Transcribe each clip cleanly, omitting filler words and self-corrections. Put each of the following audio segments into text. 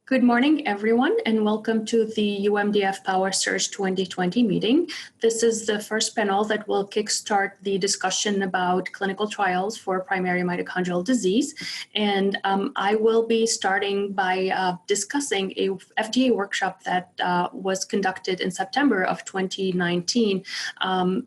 Good morning, everyone, and welcome to the UMDF Power Surge 2020 meeting. This is the first panel that will kickstart the discussion about clinical trials for primary mitochondrial disease. And I will be starting by discussing a FDA workshop that was conducted in September of 2019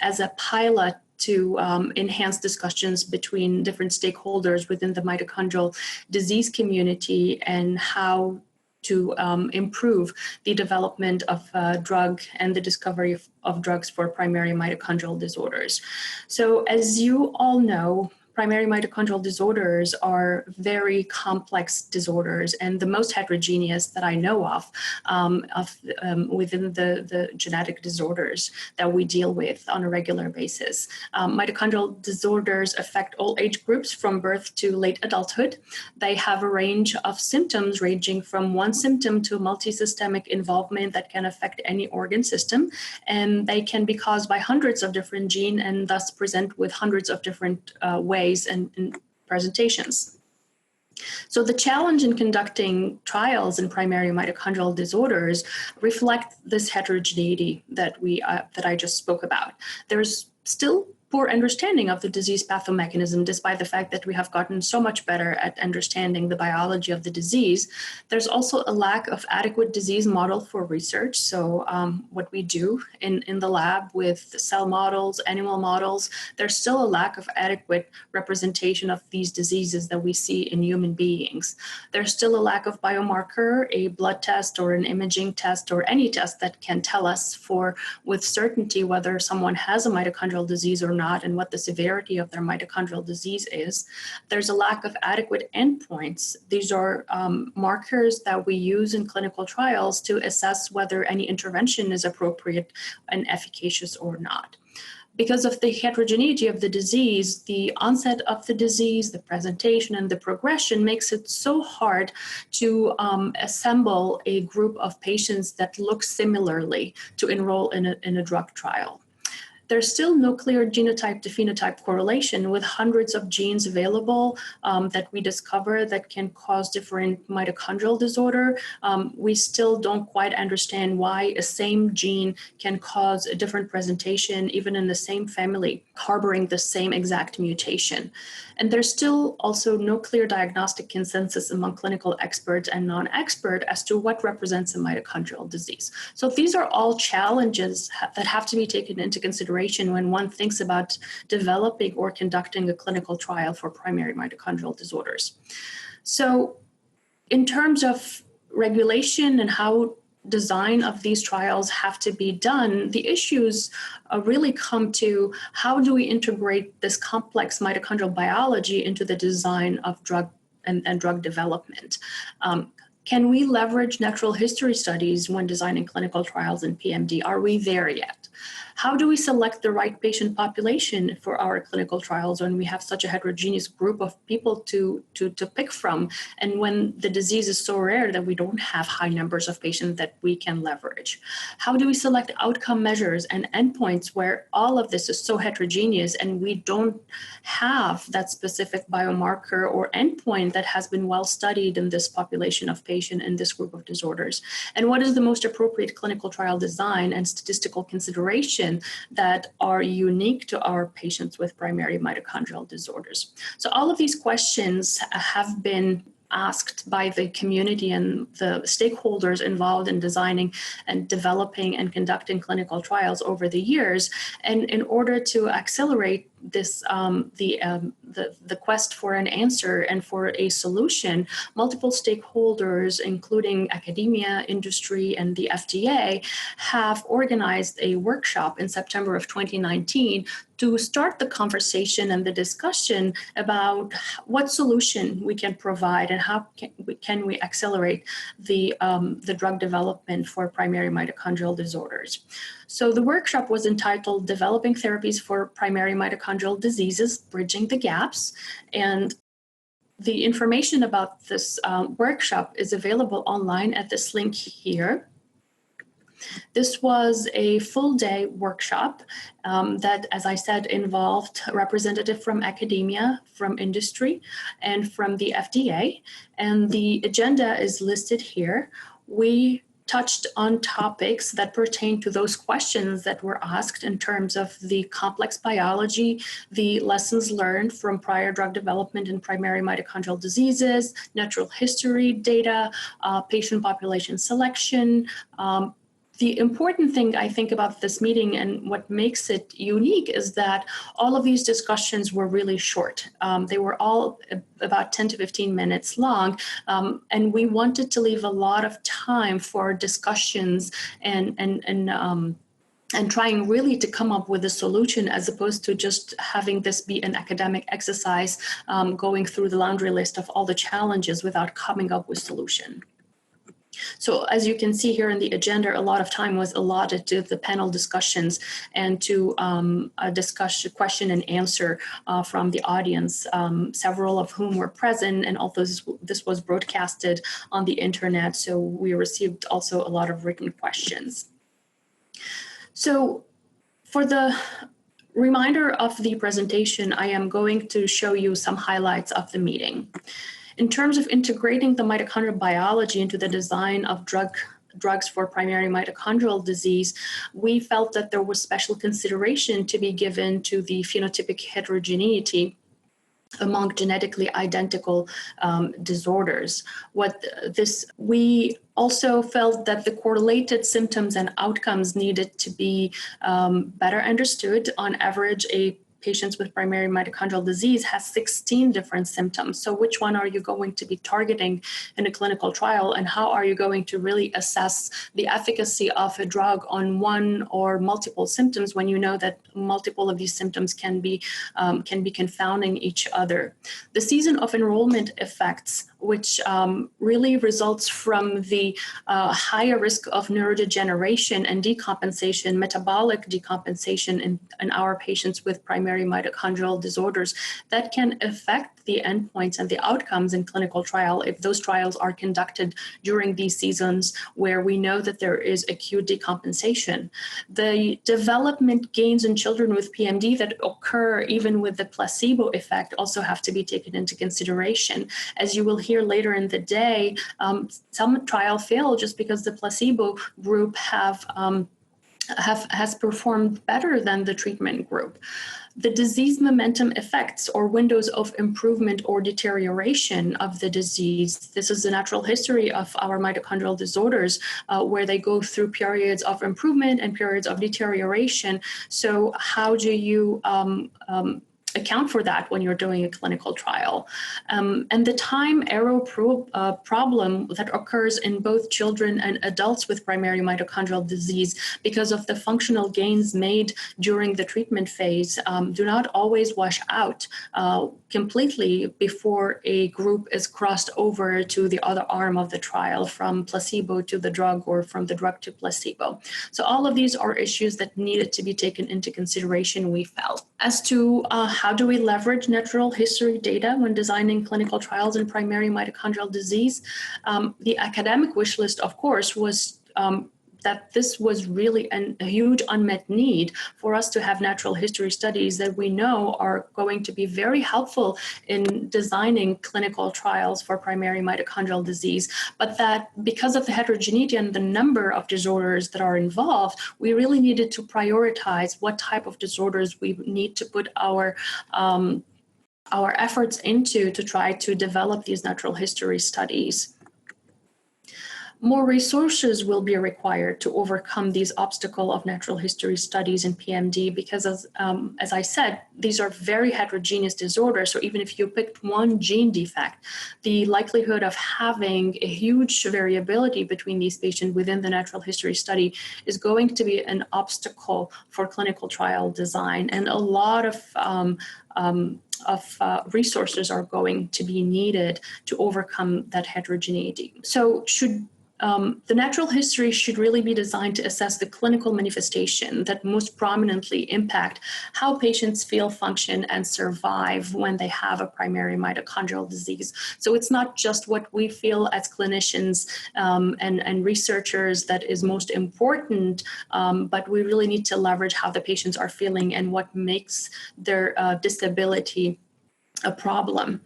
as a pilot to enhance discussions between different stakeholders within the mitochondrial disease community and how to improve the development of drug and the discovery of drugs for primary mitochondrial disorders. So as you all know, primary mitochondrial disorders are very complex disorders and the most heterogeneous that I know of within the genetic disorders that we deal with on a regular basis. Mitochondrial disorders affect all age groups from birth to late adulthood. They have a range of symptoms ranging from one symptom to multisystemic involvement that can affect any organ system, and they can be caused by hundreds of different genes and thus present with hundreds of different ways and presentations. So the challenge in conducting trials in primary mitochondrial disorders reflect this heterogeneity that I just spoke about. There's still poor understanding of the disease pathomechanism, despite the fact that we have gotten so much better at understanding the biology of the disease. There's also a lack of adequate disease model for research. So what we do in the lab with cell models, animal models, there's still a lack of adequate representation of these diseases that we see in human beings. There's still a lack of biomarker, a blood test or an imaging test or any test that can tell us with certainty whether someone has a mitochondrial disease or not, and what the severity of their mitochondrial disease is. There's a lack of adequate endpoints. These are markers that we use in clinical trials to assess whether any intervention is appropriate and efficacious or not. Because of the heterogeneity of the disease, the onset of the disease, the presentation, and the progression makes it so hard to assemble a group of patients that look similarly to enroll in a drug trial. There's still no clear genotype to phenotype correlation with hundreds of genes available that we discover that can cause different mitochondrial disorder. We still don't quite understand why a same gene can cause a different presentation, even in the same family, harboring the same exact mutation. And there's still also no clear diagnostic consensus among clinical experts and non-expert as to what represents a mitochondrial disease. So these are all challenges that have to be taken into consideration when one thinks about developing or conducting a clinical trial for primary mitochondrial disorders. So in terms of regulation and how design of these trials have to be done, the issues really come to how do we integrate this complex mitochondrial biology into the design of drug and drug development. Can we leverage natural history studies when designing clinical trials in PMD? Are we there yet? How do we select the right patient population for our clinical trials when we have such a heterogeneous group of people to pick from, and when the disease is so rare that we don't have high numbers of patients that we can leverage? How do we select outcome measures and endpoints where all of this is so heterogeneous and we don't have that specific biomarker or endpoint that has been well studied in this population of patients in this group of disorders? And what is the most appropriate clinical trial design and statistical consideration that are unique to our patients with primary mitochondrial disorders? So all of these questions have been asked by the community and the stakeholders involved in designing and developing and conducting clinical trials over the years. And in order to accelerate this, the quest for an answer and for a solution, multiple stakeholders, including academia, industry, and the FDA, have organized a workshop in September of 2019 to start the conversation and the discussion about what solution we can provide and how can we accelerate the drug development for primary mitochondrial disorders. So the workshop was entitled Developing Therapies for Primary Mitochondrial Diseases, Bridging the Gaps. And the information about this workshop is available online at this link here. This was a full-day workshop that, as I said, involved a representative from academia, from industry, and from the FDA. And the agenda is listed here. We touched on topics that pertain to those questions that were asked in terms of the complex biology, the lessons learned from prior drug development in primary mitochondrial diseases, natural history data, patient population selection. The important thing I think about this meeting and what makes it unique is that all of these discussions were really short. They were all about 10 to 15 minutes long, and we wanted to leave a lot of time for discussions and trying really to come up with a solution as opposed to just having this be an academic exercise, going through the laundry list of all the challenges without coming up with solution. So as you can see here in the agenda, a lot of time was allotted to the panel discussions and to discuss question and answer from the audience, several of whom were present, and also this was broadcasted on the internet, so we received also a lot of written questions. So for the reminder of the presentation, I am going to show you some highlights of the meeting. In terms of integrating the mitochondrial biology into the design of drugs for primary mitochondrial disease, we felt that there was special consideration to be given to the phenotypic heterogeneity among genetically identical disorders. We also felt that the correlated symptoms and outcomes needed to be better understood. On average, patients with primary mitochondrial disease has 16 different symptoms. So which one are you going to be targeting in a clinical trial, and how are you going to really assess the efficacy of a drug on one or multiple symptoms when you know that multiple of these symptoms can be confounding each other? The season of enrollment effects, which really results from the higher risk of neurodegeneration and decompensation, metabolic decompensation in our patients with primary mitochondrial disorders, that can affect the endpoints and the outcomes in clinical trial if those trials are conducted during these seasons where we know that there is acute decompensation. The development gains in children with PMD that occur even with the placebo effect also have to be taken into consideration. As you will hear later in the day, some trial fail just because the placebo group has performed better than the treatment group. The disease momentum effects or windows of improvement or deterioration of the disease. This is the natural history of our mitochondrial disorders, where they go through periods of improvement and periods of deterioration. So how do you account for that when you're doing a clinical trial? And the time arrow problem that occurs in both children and adults with primary mitochondrial disease because of the functional gains made during the treatment phase do not always wash out completely before a group is crossed over to the other arm of the trial, from placebo to the drug or from the drug to placebo. So all of these are issues that needed to be taken into consideration, we felt. As to how do we leverage natural history data when designing clinical trials in primary mitochondrial disease? The academic wish list, of course, was that this was really a huge unmet need for us to have natural history studies that we know are going to be very helpful in designing clinical trials for primary mitochondrial disease, but that because of the heterogeneity and the number of disorders that are involved, we really needed to prioritize what type of disorders we need to put our efforts into to try to develop these natural history studies. More resources will be required to overcome these obstacles of natural history studies in PMD because, as I said, these are very heterogeneous disorders. So even if you picked one gene defect, the likelihood of having a huge variability between these patients within the natural history study is going to be an obstacle for clinical trial design. And a lot of resources are going to be needed to overcome that heterogeneity. So should the natural history should really be designed to assess the clinical manifestation that most prominently impact how patients feel, function, and survive when they have a primary mitochondrial disease. So it's not just what we feel as clinicians and researchers that is most important, but we really need to leverage how the patients are feeling and what makes their disability a problem.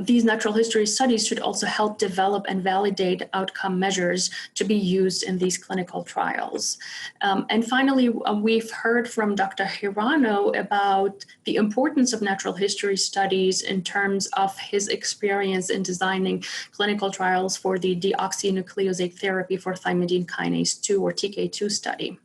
These natural history studies should also help develop and validate outcome measures to be used in these clinical trials. And finally, we've heard from Dr. Hirano about the importance of natural history studies in terms of his experience in designing clinical trials for the deoxynucleoside therapy for thymidine kinase 2 or TK2 study.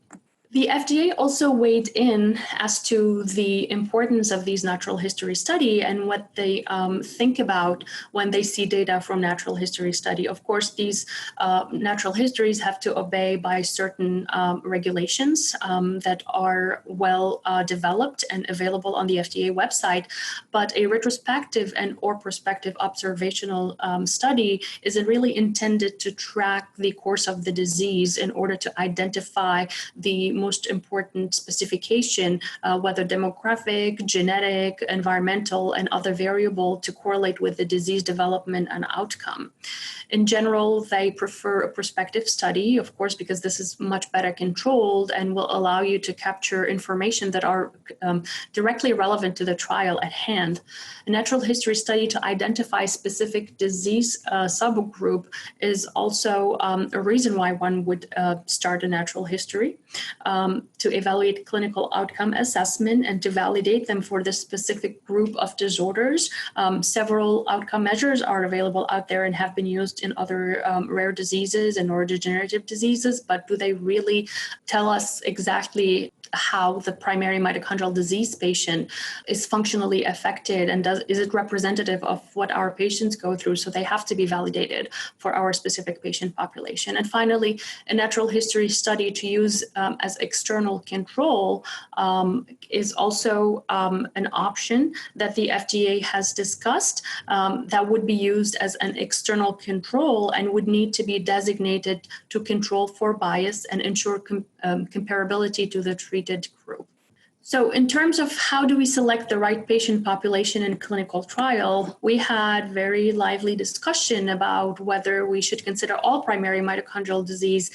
The FDA also weighed in as to the importance of these natural history study and what they think about when they see data from natural history study. Of course, these natural histories have to obey by certain regulations that are well developed and available on the FDA website, but a retrospective and or prospective observational study is really intended to track the course of the disease in order to identify the most important specification, whether demographic, genetic, environmental, and other variable to correlate with the disease development and outcome. In general, they prefer a prospective study, of course, because this is much better controlled and will allow you to capture information that are directly relevant to the trial at hand. A natural history study to identify specific disease subgroup is also a reason why one would start a natural history. To evaluate clinical outcome assessment and to validate them for the specific group of disorders. Several outcome measures are available out there and have been used in other rare diseases and neurodegenerative diseases, but do they really tell us exactly how the primary mitochondrial disease patient is functionally affected, and is it representative of what our patients go through? So they have to be validated for our specific patient population. And finally, a natural history study to use as external control is also an option that the FDA has discussed that would be used as an external control and would need to be designated to control for bias and ensure comparability to the treated group. So in terms of how do we select the right patient population in clinical trial, we had very lively discussion about whether we should consider all primary mitochondrial disease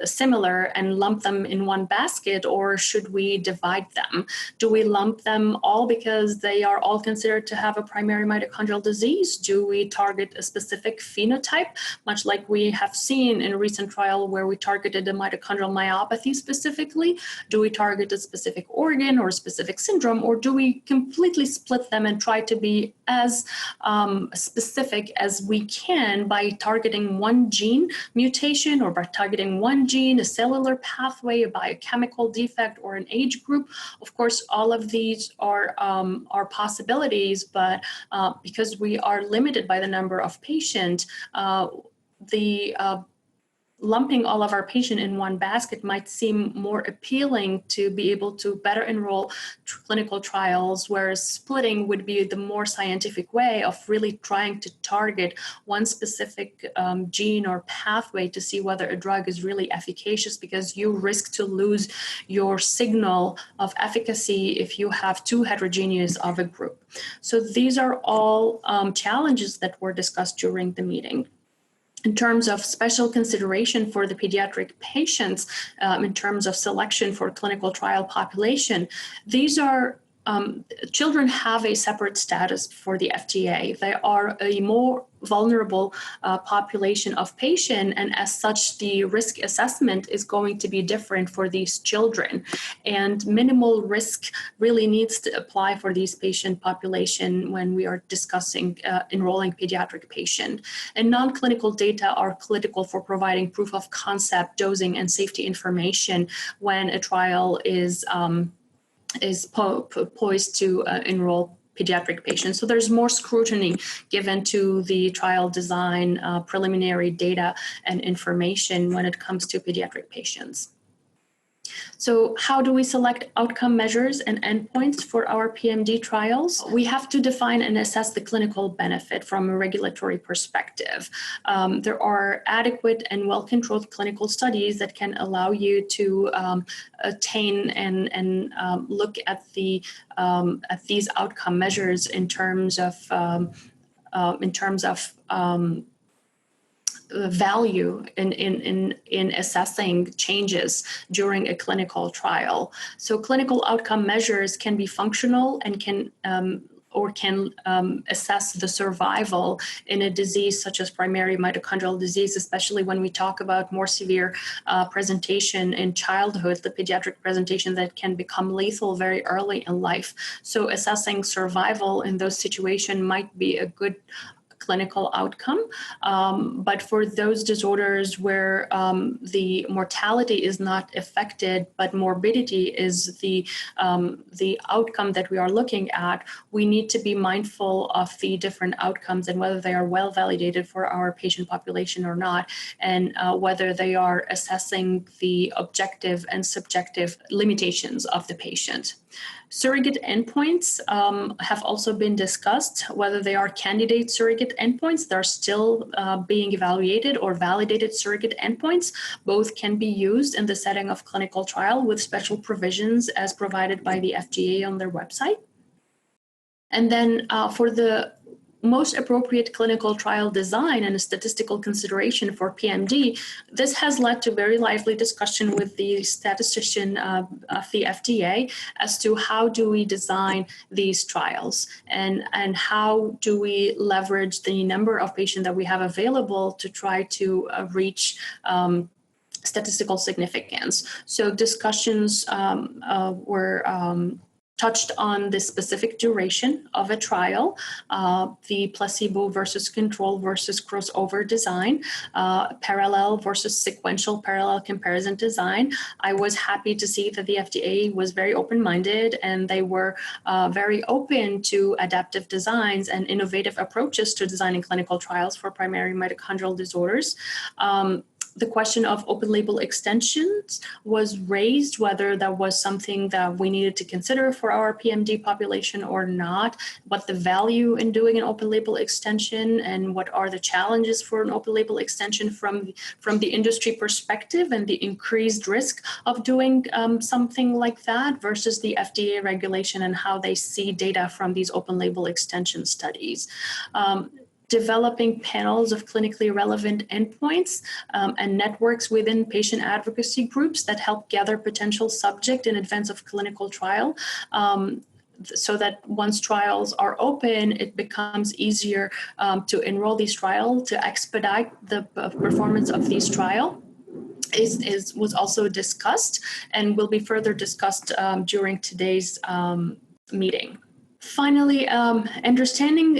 similar and lump them in one basket, or should we divide them? Do we lump them all because they are all considered to have a primary mitochondrial disease? Do we target a specific phenotype, much like we have seen in a recent trial where we targeted a mitochondrial myopathy specifically? Do we target a specific organ or specific syndrome, or do we completely split them and try to be as specific as we can by targeting one gene mutation or by targeting one gene, a cellular pathway, a biochemical defect, or an age group? Of course, all of these are possibilities, but because we are limited by the number of patients, lumping all of our patients in one basket might seem more appealing to be able to better enroll clinical trials, whereas splitting would be the more scientific way of really trying to target one specific gene or pathway to see whether a drug is really efficacious, because you risk to lose your signal of efficacy if you have too heterogeneous of a group. So these are all challenges that were discussed during the meeting. In terms of special consideration for the pediatric patients, in terms of selection for clinical trial population, these are children have a separate status for the FDA. They are a more vulnerable population of patient, and as such, the risk assessment is going to be different for these children. And minimal risk really needs to apply for these patient population when we are discussing enrolling pediatric patient. And non-clinical data are critical for providing proof of concept, dosing, and safety information when a trial is poised to enroll pediatric patients. So there's more scrutiny given to the trial design, preliminary data, and information when it comes to pediatric patients. So how do we select outcome measures and endpoints for our PMD trials? We have to define and assess the clinical benefit from a regulatory perspective. There are adequate and well-controlled clinical studies that can allow you to attain and look at these outcome measures in terms of value in assessing changes during a clinical trial. So clinical outcome measures can be functional and can assess the survival in a disease such as primary mitochondrial disease, especially when we talk about more severe presentation in childhood, the pediatric presentation that can become lethal very early in life. So assessing survival in those situations might be a good clinical outcome. But for those disorders where the mortality is not affected, but morbidity is the outcome that we are looking at, we need to be mindful of the different outcomes and whether they are well validated for our patient population or not, and whether they are assessing the objective and subjective limitations of the patient. Surrogate endpoints have also been discussed. Whether they are candidate surrogate endpoints, they're still being evaluated, or validated surrogate endpoints. Both can be used in the setting of clinical trial with special provisions as provided by the FDA on their website. And then for the most appropriate clinical trial design and a statistical consideration for PMD, this has led to very lively discussion with the statistician of the FDA as to how do we design these trials and how do we leverage the number of patients that we have available to try to reach statistical significance. So discussions were touched on the specific duration of a trial, the placebo versus control versus crossover design, parallel versus sequential parallel comparison design. I was happy to see that the FDA was very open-minded and they were very open to adaptive designs and innovative approaches to designing clinical trials for primary mitochondrial disorders. The question of open label extensions was raised, whether that was something that we needed to consider for our PMD population or not, what the value in doing an open label extension and what are the challenges for an open label extension from the industry perspective and the increased risk of doing something like that versus the FDA regulation and how they see data from these open label extension studies. Developing panels of clinically relevant endpoints and networks within patient advocacy groups that help gather potential subject in advance of clinical trial. So that once trials are open, it becomes easier to enroll these trials, to expedite the performance of these trials. Was also discussed and will be further discussed during today's meeting. Finally, understanding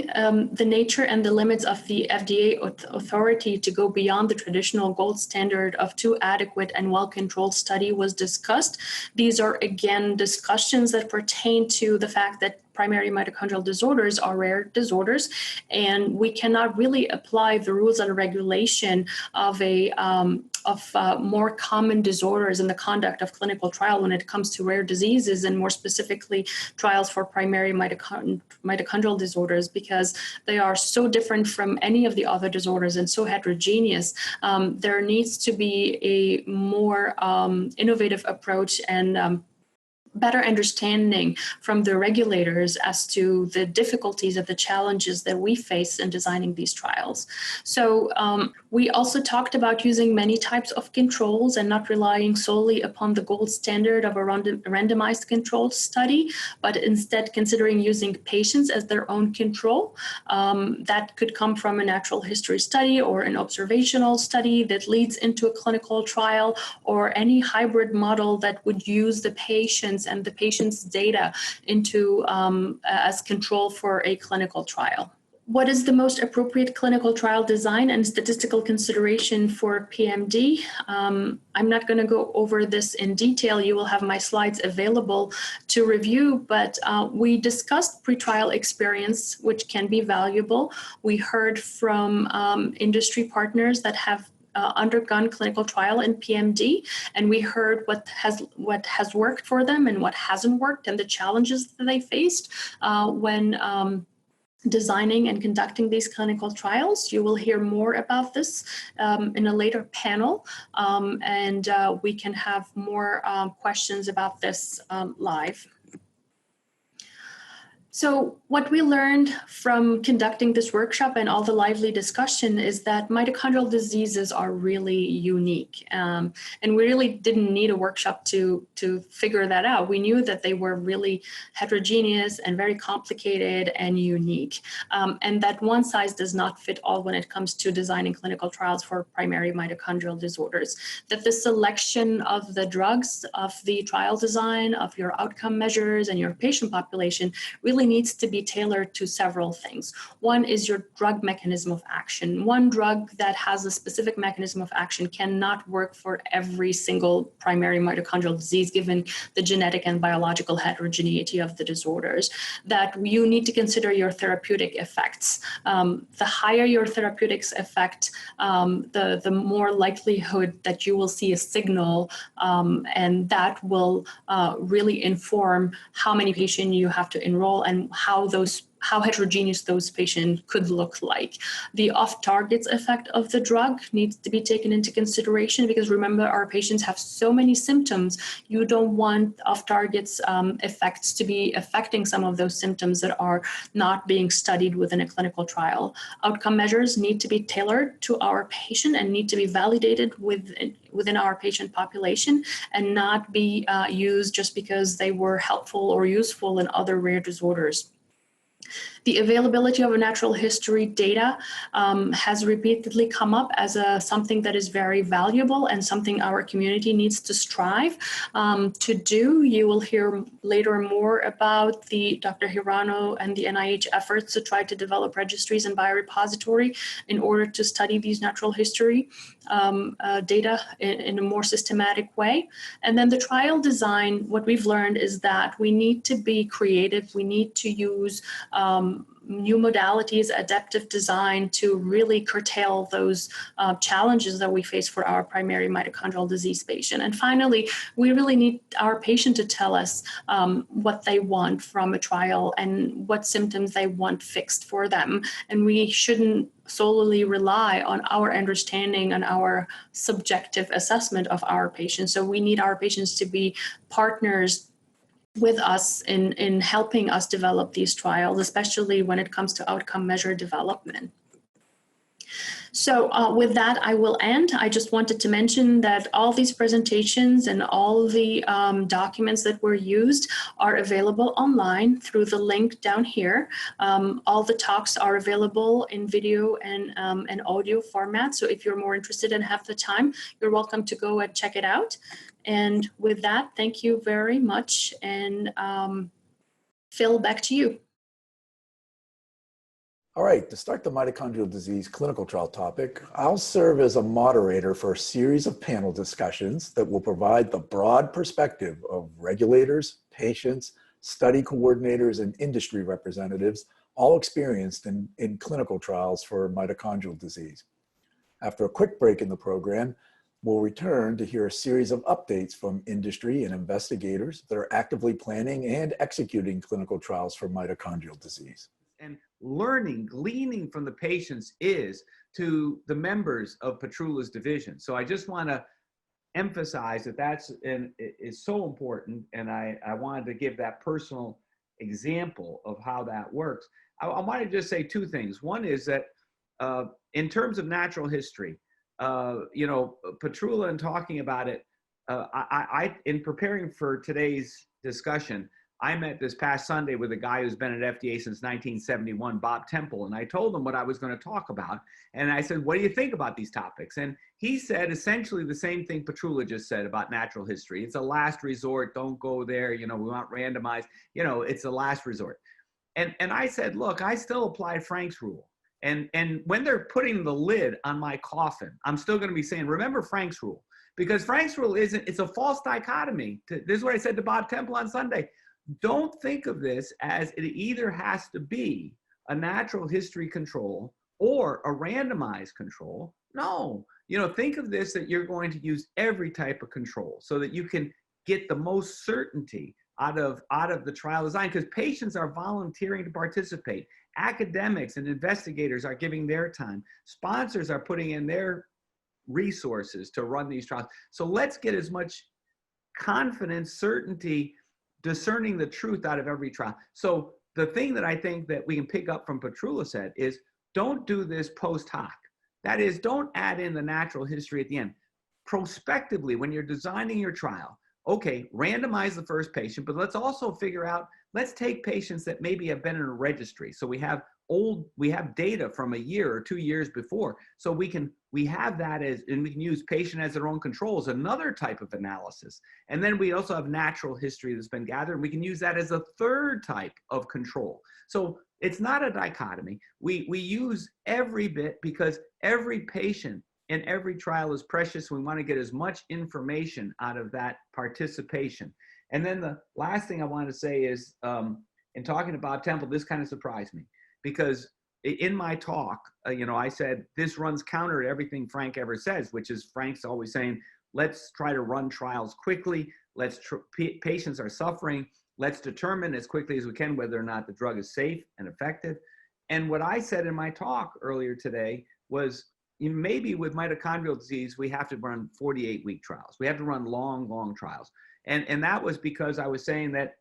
the nature and the limits of the FDA authority to go beyond the traditional gold standard of 2 adequate and well-controlled study was discussed. These are, again, discussions that pertain to the fact that primary mitochondrial disorders are rare disorders, and we cannot really apply the rules and regulation of more common disorders in the conduct of clinical trial when it comes to rare diseases, and more specifically trials for primary mitochondrial disorders, because they are so different from any of the other disorders and so heterogeneous. There needs to be a more innovative approach and better understanding from the regulators as to the difficulties of the challenges that we face in designing these trials. So we also talked about using many types of controls and not relying solely upon the gold standard of a randomized controlled study, but instead considering using patients as their own control. That could come from a natural history study or an observational study that leads into a clinical trial, or any hybrid model that would use the patients and the patient's data into as control for a clinical trial. What is the most appropriate clinical trial design and statistical consideration for PMD? I'm not going to go over this in detail. You will have my slides available to review, but we discussed pretrial experience, which can be valuable. We heard from industry partners that have undergone clinical trial in PMD, and we heard what has worked for them and what hasn't worked, and the challenges that they faced when designing and conducting these clinical trials. You will hear more about this in a later panel, and we can have more questions about this live. So what we learned from conducting this workshop and all the lively discussion is that mitochondrial diseases are really unique. And we really didn't need a workshop to figure that out. We knew that they were really heterogeneous and very complicated and unique. And that one size does not fit all when it comes to designing clinical trials for primary mitochondrial disorders. That the selection of the drugs, of the trial design, of your outcome measures and your patient population really needs to be tailored to several things. One is your drug mechanism of action. One drug that has a specific mechanism of action cannot work for every single primary mitochondrial disease given the genetic and biological heterogeneity of the disorders. That you need to consider your therapeutic effects. The higher your therapeutics effect, the more likelihood that you will see a signal, and that will really inform how many patients you have to enroll and how heterogeneous those patients could look like. The off-targets effect of the drug needs to be taken into consideration because remember, our patients have so many symptoms. You don't want off-targets effects to be affecting some of those symptoms that are not being studied within a clinical trial. Outcome measures need to be tailored to our patient and need to be validated within our patient population and not be used just because they were helpful or useful in other rare disorders. The availability of a natural history data has repeatedly come up as something that is very valuable and something our community needs to strive to do. You will hear later more about Dr. Hirano and the NIH efforts to try to develop registries and biorepository in order to study these natural history data in a more systematic way. And then the trial design, what we've learned is that we need to be creative. We need to use new modalities, adaptive design to really curtail those challenges that we face for our primary mitochondrial disease patient. And finally, we really need our patient to tell us what they want from a trial and what symptoms they want fixed for them. And we shouldn't solely rely on our understanding and our subjective assessment of our patients. So we need our patients to be partners with us in helping us develop these trials, especially when it comes to outcome measure development. So with that, I will end. I just wanted to mention that all these presentations and all the documents that were used are available online through the link down here. All the talks are available in video and audio format. So if you're more interested and have the time, you're welcome to go and check it out. And with that, thank you very much. And Phil, back to you. All right, to start the mitochondrial disease clinical trial topic, I'll serve as a moderator for a series of panel discussions that will provide the broad perspective of regulators, patients, study coordinators, and industry representatives, all experienced in clinical trials for mitochondrial disease. After a quick break in the program, we'll return to hear a series of updates from industry and investigators that are actively planning and executing clinical trials for mitochondrial disease. And learning, gleaning from the patients is to the members of Patroula's division. So I just want to emphasize that is so important, and I wanted to give that personal example of how that works. I want to just say two things. One is that in terms of natural history, you know, Patroula and talking about it, in preparing for today's discussion, I met this past Sunday with a guy who's been at FDA since 1971, Bob Temple, and I told him what I was going to talk about. And I said, what do you think about these topics? And he said essentially the same thing Patroula just said about natural history. It's a last resort. Don't go there. You know, we want randomized. You know, it's a last resort. And I said, look, I still apply Frank's rule. And when they're putting the lid on my coffin, I'm still going to be saying, remember Frank's rule. Because Frank's rule it's a false dichotomy. This is what I said to Bob Temple on Sunday. Don't think of this as it either has to be a natural history control or a randomized control. No, you know, think of this that you're going to use every type of control so that you can get the most certainty out of the trial design, because patients are volunteering to participate. Academics and investigators are giving their time. Sponsors are putting in their resources to run these trials. So let's get as much confidence, certainty, discerning the truth out of every trial. So the thing that I think that we can pick up from Patroula said is, don't do this post hoc. That is, don't add in the natural history at the end. Prospectively, when you're designing your trial, okay, randomize the first patient, but let's also figure out, let's take patients that maybe have been in a registry. So we have data from a year or 2 years before. So we have that as, and we can use patient as their own control as another type of analysis. And then we also have natural history that's been gathered. And we can use that as a third type of control. So it's not a dichotomy. We use every bit because every patient and every trial is precious. We want to get as much information out of that participation. And then the last thing I want to say is, in talking about Temple, this kind of surprised me, because in my talk, you know, I said, this runs counter to everything Frank ever says, which is Frank's always saying, let's try to run trials quickly. Patients are suffering. Let's determine as quickly as we can whether or not the drug is safe and effective. And what I said in my talk earlier today was, maybe with mitochondrial disease, we have to run 48-week trials. We have to run long, long trials. And that was because I was saying that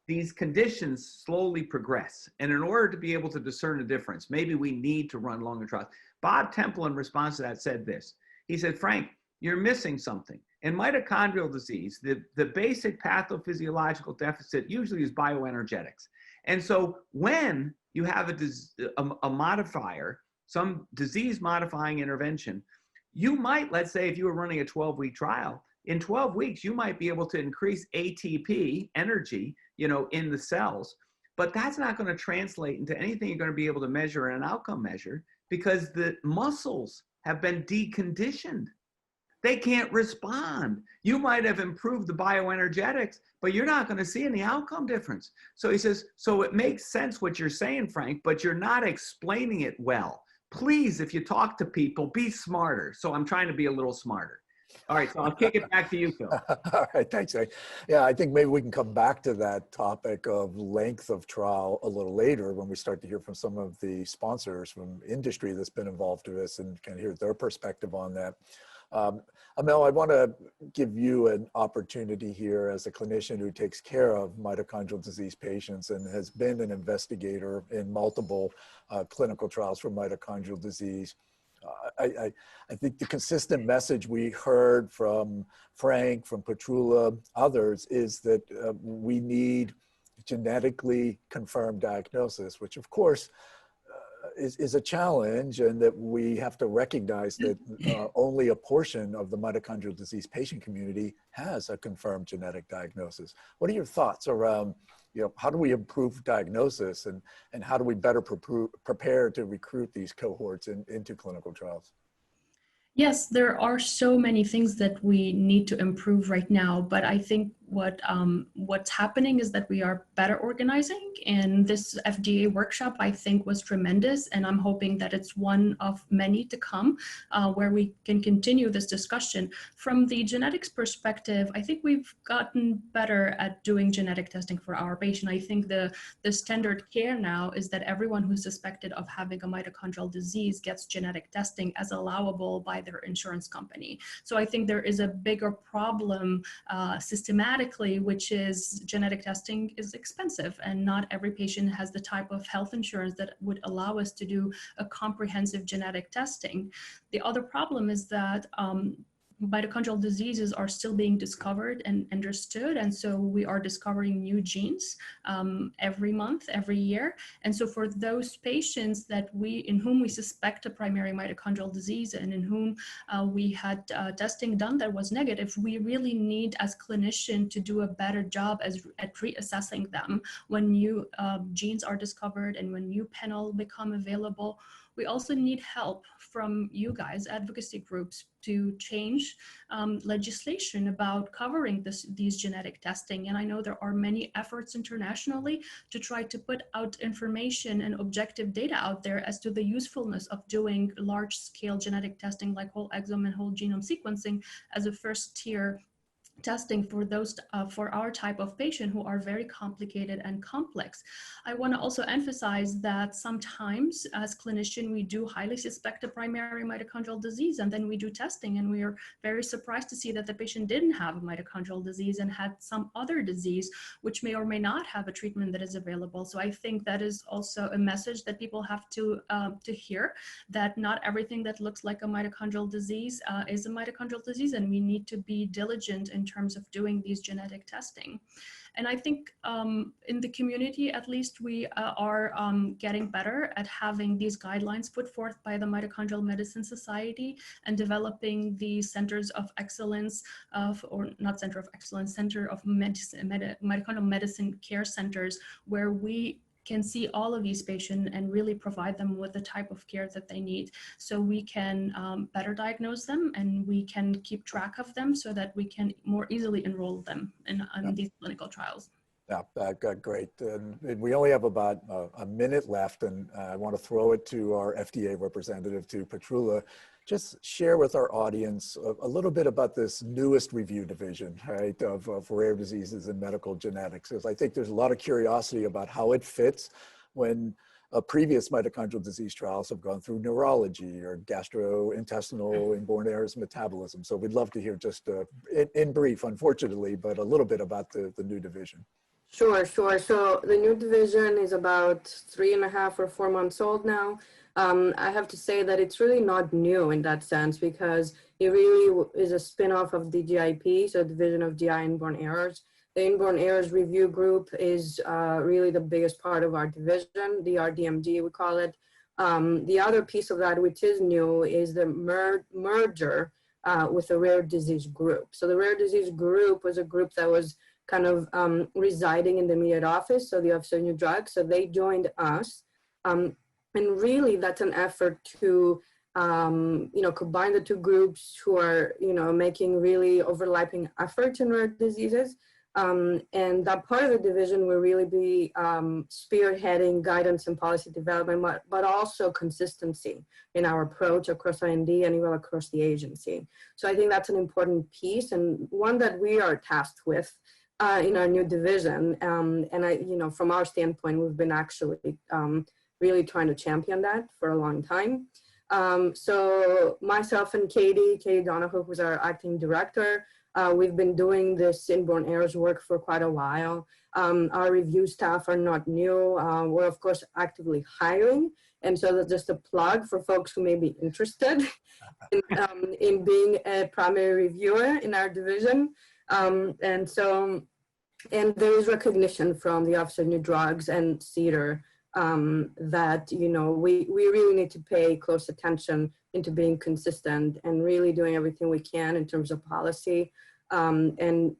these conditions slowly progress. And in order to be able to discern a difference, maybe we need to run longer trials. Bob Temple, in response to that, said this. He said, Frank, you're missing something. In mitochondrial disease, the basic pathophysiological deficit usually is bioenergetics. And so when you have a modifier, some disease modifying intervention, you might, let's say if you were running a 12-week trial, in 12 weeks, you might be able to increase ATP energy, you know, in the cells, but that's not going to translate into anything you're going to be able to measure in an outcome measure, because the muscles have been deconditioned. They can't respond. You might have improved the bioenergetics, but you're not going to see any outcome difference. So he says, so it makes sense what you're saying, Frank, but you're not explaining it well. Please, if you talk to people, be smarter. So I'm trying to be a little smarter. All right, so I'll kick it back to you, Phil. All right, thanks. Yeah, I think maybe we can come back to that topic of length of trial a little later when we start to hear from some of the sponsors from industry that's been involved with this and kind of hear their perspective on that. Amel, I want to give you an opportunity here as a clinician who takes care of mitochondrial disease patients and has been an investigator in multiple clinical trials for mitochondrial disease. I think the consistent message we heard from Frank, from Patroula, others, is that we need genetically confirmed diagnosis, which of course is a challenge, and that we have to recognize that only a portion of the mitochondrial disease patient community has a confirmed genetic diagnosis. What are your thoughts around, you know, how do we improve diagnosis, and how do we better prepare to recruit these cohorts into clinical trials? Yes, there are so many things that we need to improve right now, but I think what's happening is that we are better organizing, and this FDA workshop I think was tremendous, and I'm hoping that it's one of many to come where we can continue this discussion. From the genetics perspective, I think we've gotten better at doing genetic testing for our patient. I think the standard care now is that everyone who's suspected of having a mitochondrial disease gets genetic testing as allowable by their insurance company. So I think there is a bigger problem systematically, which is genetic testing is expensive, and not every patient has the type of health insurance that would allow us to do a comprehensive genetic testing. The other problem is that mitochondrial diseases are still being discovered and understood, and so we are discovering new genes every month, every year. And so for those patients that in whom we suspect a primary mitochondrial disease, and in whom we had testing done that was negative, we really need as clinicians to do a better job at reassessing them when new genes are discovered and when new panels become available. We also need help from you guys, advocacy groups, to change change legislation about covering these genetic testing. And I know there are many efforts internationally to try to put out information and objective data out there as to the usefulness of doing large-scale genetic testing like whole exome and whole genome sequencing as a first-tier testing for those for our type of patient who are very complicated and complex. I want to also emphasize that sometimes as clinician we do highly suspect a primary mitochondrial disease, and then we do testing and we are very surprised to see that the patient didn't have a mitochondrial disease and had some other disease which may or may not have a treatment that is available. So I think that is also a message that people have to hear, that not everything that looks like a mitochondrial disease is a mitochondrial disease, and we need to be diligent in terms of doing these genetic testing. And I think in the community, at least, we are getting better at having these guidelines put forth by the Mitochondrial Medicine Society and developing the centers of excellence or not center of excellence, center of mitochondrial medicine care centers, where we can see all of these patients and really provide them with the type of care that they need, so we can better diagnose them and we can keep track of them so that we can more easily enroll them in these clinical trials. Yeah, great. And we only have about a minute left, and I want to throw it to our FDA representative, to Patroula. Just share with our audience a little bit about this newest review division, right, of rare diseases and medical genetics. Because I think there's a lot of curiosity about how it fits when previous mitochondrial disease trials have gone through neurology or gastrointestinal inborn errors metabolism. So we'd love to hear just in brief, unfortunately, but a little bit about the new division. Sure. So the new division is about 3.5 or 4 months old now. I have to say that it's really not new in that sense, because it really is a spin-off of DGIP, so Division of GI Inborn Errors. The Inborn Errors Review Group is really the biggest part of our division, DRDMG we call it. The other piece of that, which is new, is the merger with the Rare Disease Group. So the Rare Disease Group was a group that was kind of residing in the immediate office, so the Office of New Drugs. So they joined us. And really, that's an effort to, combine the two groups who are, making really overlapping efforts in rare diseases. And that part of the division will really be spearheading guidance and policy development, but also consistency in our approach across IND and even across the agency. So I think that's an important piece, and one that we are tasked with in our new division. And from our standpoint, we've been actually really trying to champion that for a long time. So myself and Katie Donahoe, who's our acting director, we've been doing this inborn errors work for quite a while. Our review staff are not new. We're of course actively hiring. And so that's just a plug for folks who may be interested in being a primary reviewer in our division. And there is recognition from the Office of New Drugs and CEDAR that, we really need to pay close attention into being consistent and really doing everything we can in terms of policy and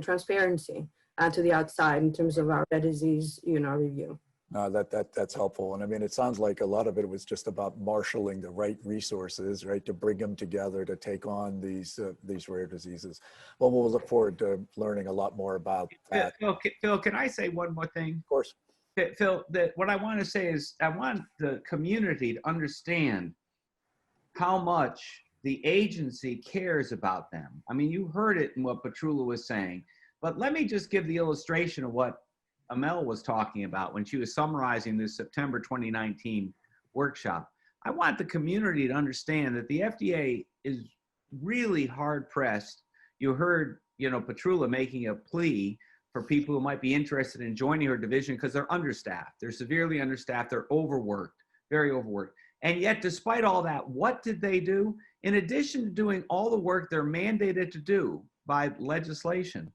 transparency to the outside in terms of our rare disease, review. That's helpful. And I mean, it sounds like a lot of it was just about marshaling the right resources, right, to bring them together to take on these rare diseases. Well, we'll look forward to learning a lot more about that. Phil, can I say one more thing? Of course. Phil, what I want to say is I want the community to understand how much the agency cares about them. I mean, you heard it in what Patroula was saying, but let me just give the illustration of what Amel was talking about when she was summarizing this September 2019 workshop. I want the community to understand that the FDA is really hard pressed. You heard, Patroula making a plea for people who might be interested in joining her division because they're understaffed. They're severely understaffed. They're overworked, very overworked. And yet, despite all that, what did they do? In addition to doing all the work they're mandated to do by legislation,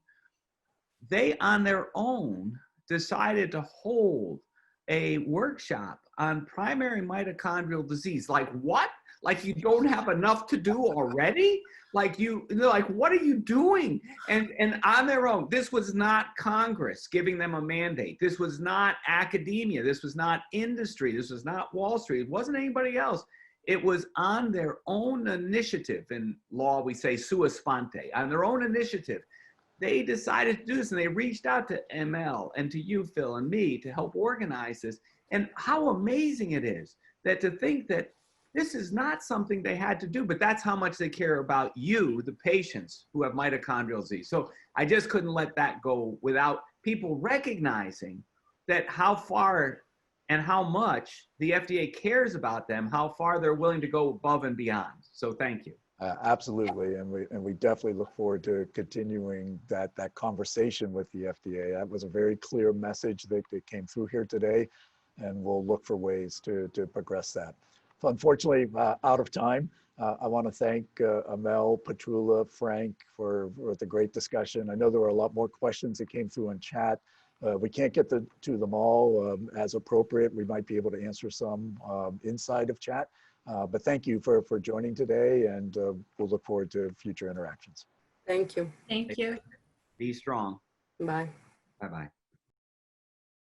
they on their own decided to hold a workshop on primary mitochondrial disease. Like what? Like you don't have enough to do already? They're like, what are you doing? And on their own, this was not Congress giving them a mandate. This was not academia. This was not industry. This was not Wall Street. It wasn't anybody else. It was on their own initiative. In law, we say sua sponte, on their own initiative. They decided to do this, and they reached out to Amel and to you, Phil, and me to help organize this. And how amazing it is that to think that this is not something they had to do, but that's how much they care about you, the patients who have mitochondrial disease. So I just couldn't let that go without people recognizing that how far and how much the FDA cares about them, how far they're willing to go above and beyond. So thank you. Absolutely, and we definitely look forward to continuing that conversation with the FDA. That was a very clear message that came through here today, and we'll look for ways to progress that. So unfortunately, out of time. I want to thank Amel, Patroula, Frank for the great discussion. I know there were a lot more questions that came through in chat. We can't get to them all as appropriate. We might be able to answer some inside of chat. But thank you for joining today, and we'll look forward to future interactions. Thank you. Thank you. Be strong. Bye. Bye-bye.